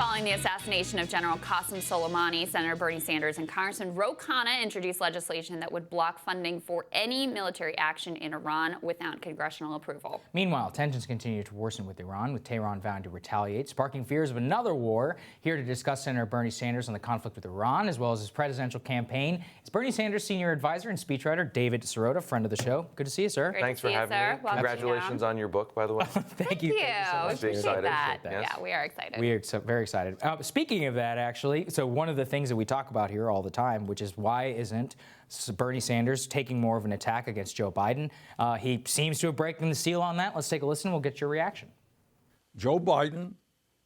Following the assassination of General Qasem Soleimani, Senator Bernie Sanders and Congressman Ro Khanna introduced legislation that would block funding for any military action in Iran without congressional approval. Meanwhile, tensions continue to worsen with Iran, with Tehran vowing to retaliate, sparking fears of another war. Here to discuss Senator Bernie Sanders on the conflict with Iran, as well as his presidential campaign, is Bernie Sanders' senior advisor and speechwriter David Sirota, friend of the show. Good to see you, sir. Thanks for having me. Welcome. Congratulations on your book, by the way. Thank you. We so much. appreciate Excited. that. Yes. Yeah, we are excited. We are very excited. Speaking of that, actually, so one of the things that we talk about here all the time, which is why isn't Bernie Sanders taking more of an attack against Joe Biden? He seems to have broken the seal on that. Let's take a listen. We'll get your reaction. Joe Biden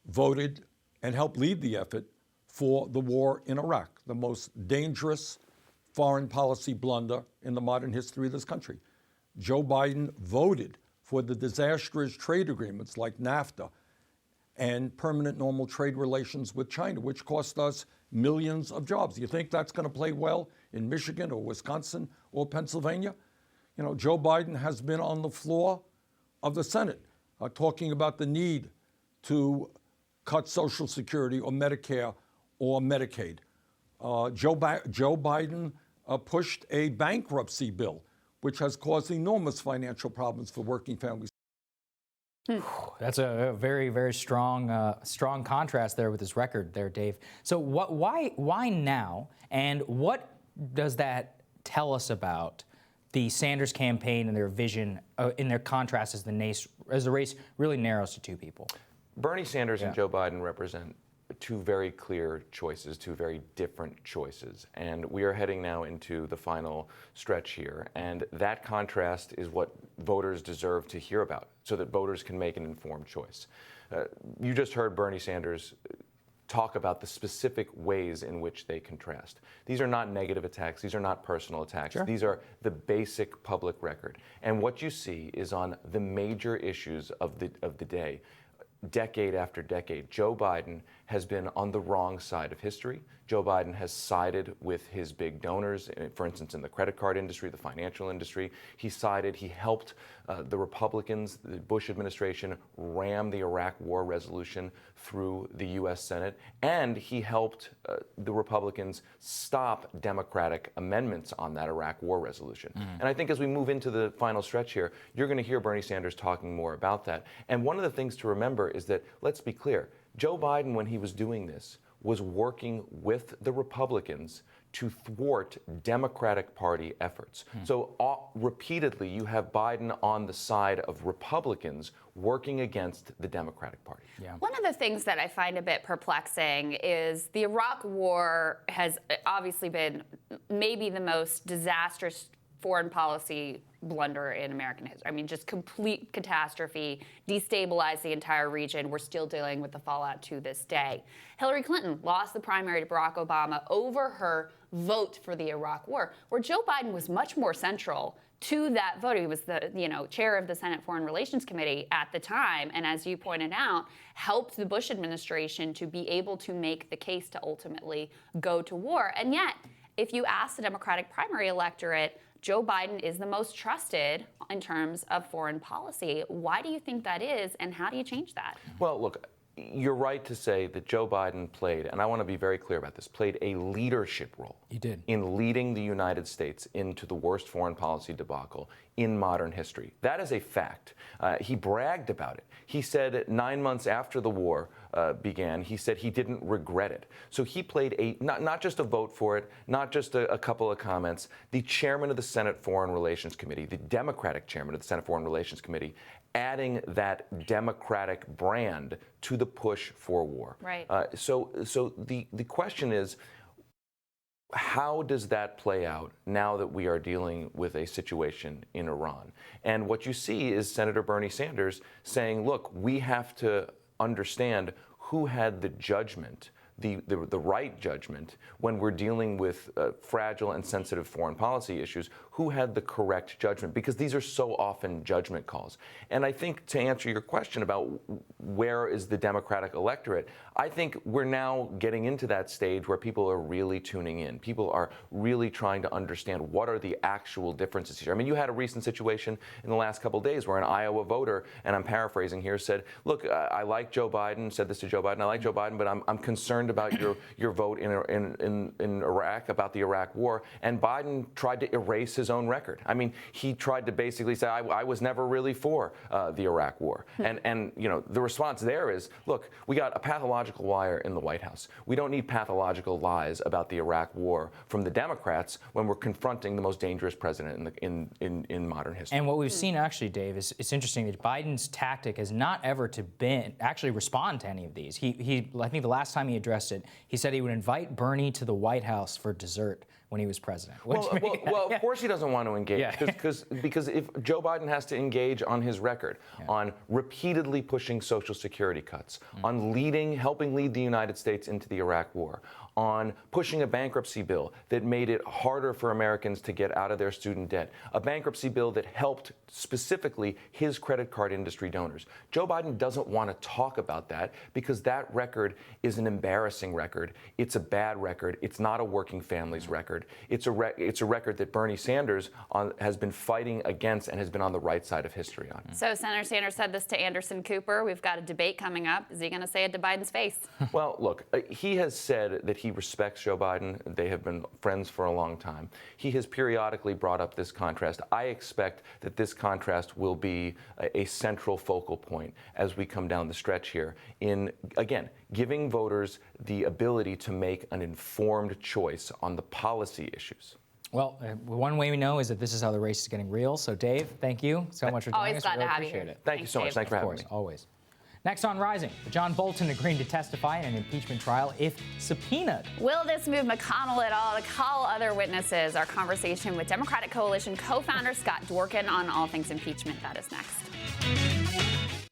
voted and helped lead the effort for the war in Iraq, the most dangerous foreign policy blunder in the modern history of this country. Joe Biden voted for the disastrous trade agreements like NAFTA and permanent normal trade relations with China, which cost us millions of jobs. You think that's going to play well in Michigan or Wisconsin or Pennsylvania? You know, Joe Biden has been on the floor of the Senate talking about the need to cut Social Security or Medicare or Medicaid. Joe Biden pushed a bankruptcy bill, which has caused enormous financial problems for working families. That's a very, very strong contrast there with his record there, Dave. So why now, and what does that tell us about the Sanders campaign and their vision in their contrast as the race really narrows to two people? Bernie Sanders and Joe Biden represent two very clear choices, two very different choices. And we are heading now into the final stretch here. And that contrast is what voters deserve to hear about so that voters can make an informed choice. You just heard Bernie Sanders talk about the specific ways in which they contrast. These are not negative attacks. These are not personal attacks. Sure. These are the basic public record. And what you see is on the major issues of the day, decade after decade, Joe Biden has been on the wrong side of history. Joe Biden has sided with his big donors, for instance, in the credit card industry, the financial industry. He helped the Republicans, the Bush administration, ram the Iraq War resolution through the U.S. Senate, and he helped the Republicans stop Democratic amendments on that Iraq War resolution. And I think as we move into the final stretch here, you're going to hear Bernie Sanders talking more about that. And one of the things to remember is that, let's be clear, Joe Biden, when he was doing this, was working with the Republicans to thwart Democratic Party efforts. So repeatedly, you have Biden on the side of Republicans working against the Democratic Party. Yeah. One of the things that I find a bit perplexing is the Iraq War has obviously been maybe the most disastrous foreign policy blunder in American history. I mean, just complete catastrophe, destabilized the entire region. We're still dealing with the fallout to this day. Hillary Clinton lost the primary to Barack Obama over her vote for the Iraq War, where Joe Biden was much more central to that vote. He was the chair of the Senate Foreign Relations Committee at the time, and as you pointed out, helped the Bush administration to be able to make the case to ultimately go to war. And yet, if you ask the Democratic primary electorate, Joe Biden is the most trusted in terms of foreign policy. Why do you think that is, and how do you change that? Well, look, you're right to say that Joe Biden played, and I want to be very clear about this, played a leadership role. He did. In leading the United States into the worst foreign policy debacle in modern history. That is a fact. He bragged about it. He said 9 months after the war began, he said he didn't regret it. So he played not just a vote for it, not just a couple of comments. The chairman of the Senate Foreign Relations Committee, the Democratic chairman of the Senate Foreign Relations Committee, adding that Democratic brand to the push for war. Right. So the question is, how does that play out now that we are dealing with a situation in Iran? And what you see is Senator Bernie Sanders saying, look, we have to understand who had the judgment the right judgment when we're dealing with fragile and sensitive foreign policy issues, who had the correct judgment, because these are so often judgment calls. And I think, to answer your question about where is the Democratic electorate, I think we're now getting into that stage where people are really tuning in. People are really trying to understand what are the actual differences here. I mean, you had a recent situation in the last couple of days where an Iowa voter, and I'm paraphrasing here, said, look, I like Joe Biden, said this to Joe Biden, I like Joe Biden, but I'm concerned about your vote in Iraq, about the Iraq war. And Biden tried to erase his own record. I mean, he tried to basically say, I was never really for the Iraq war. And you know, the response there is, look, we got a pathological liar in the White House. We don't need pathological lies about the Iraq war from the Democrats when we're confronting the most dangerous president in modern history. And what we've seen, actually, Dave, is it's interesting that Biden's tactic has not ever to been actually respond to any of these. He I think the last time he addressed it, he said he would invite Bernie to the White House for dessert when he was president. Well, of course he doesn't want to engage, because if Joe Biden has to engage on his record, on repeatedly pushing Social Security cuts, on helping lead the United States into the Iraq war, on pushing a bankruptcy bill that made it harder for Americans to get out of their student debt, a bankruptcy bill that helped specifically his credit card industry donors. Joe Biden doesn't want to talk about that because that record is an embarrassing record. It's a bad record. It's not a working family's record. It's a record that Bernie Sanders has been fighting against and has been on the right side of history on. So Senator Sanders said this to Anderson Cooper. We've got a debate coming up. Is he going to say it to Biden's face? Well, look, he has said that he respects Joe Biden. They have been friends for a long time. He has periodically brought up this contrast. I expect that this contrast will be a central focal point as we come down the stretch here in, again, giving voters the ability to make an informed choice on the policy issues. Well, one way we know is that this is how the race is getting real. So, Dave, thank you so much for joining Always us. glad We to have you appreciate here. it. Thank you so much. Thanks for having me. Of course, always. Next on Rising, John Bolton agreeing to testify in an impeachment trial if subpoenaed. Will this move McConnell at all to call other witnesses? Our conversation with Democratic Coalition co-founder Scott Dworkin on all things impeachment. That is next.